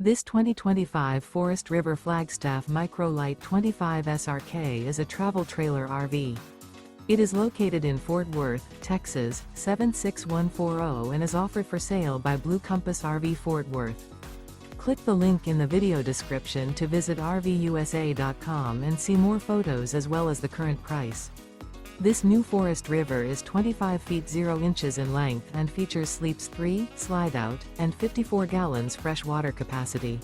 This 2025 Forest River Flagstaff Micro Lite 25 SRK is a travel trailer RV. It is located in Fort Worth, Texas, 76140 and is offered for sale by Blue Compass RV Fort Worth. Click the link in the video description to visit RVUSA.com and see more photos as well as the current price. This new Forest River is 25 feet 0 inches in length and features sleeps 3, Slideout, and 54 gallons fresh water capacity.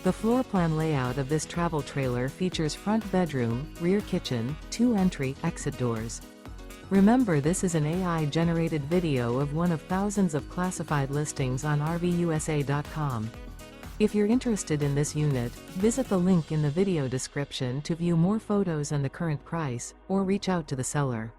The floor plan layout of this travel trailer features front bedroom, rear kitchen, 2 entry/exit doors. Remember, this is an AI-generated video of one of thousands of classified listings on RVUSA.com. If you're interested in this unit, visit the link in the video description to view more photos and the current price, or reach out to the seller.